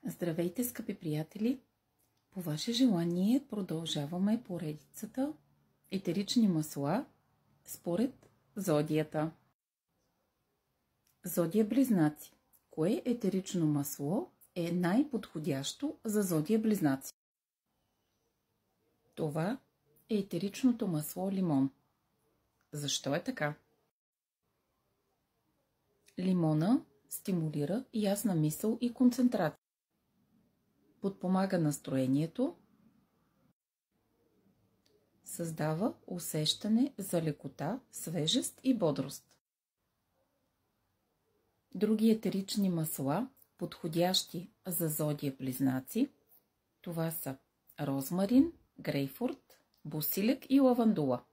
Здравейте, скъпи приятели! По ваше желание продължаваме поредицата етерични масла според зодията. Зодия Близнаци. Кое етерично масло е най-подходящо за зодия Близнаци? Това е етеричното масло лимон. Защо е така? Лимона стимулира ясна мисъл и концентрация. Подпомага настроението, създава усещане за лекота, свежест и бодрост. Други етерични масла, подходящи за зодия Близнаци, това са розмарин, грейпфрут, босилек и лавандула.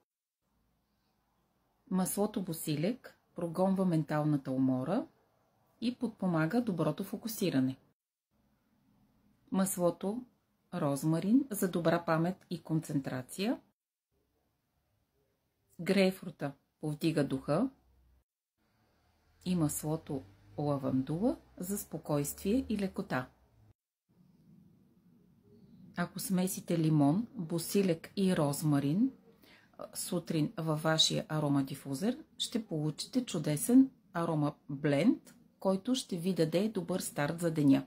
Маслото босилек прогонва менталната умора и подпомага доброто фокусиране. Маслото розмарин за добра памет и концентрация. Грейпфрута повдига духа. И маслото лавандула за спокойствие и лекота. Ако смесите лимон, босилек и розмарин сутрин във вашия аромадифузер, ще получите чудесен аромабленд, който ще ви даде добър старт за деня.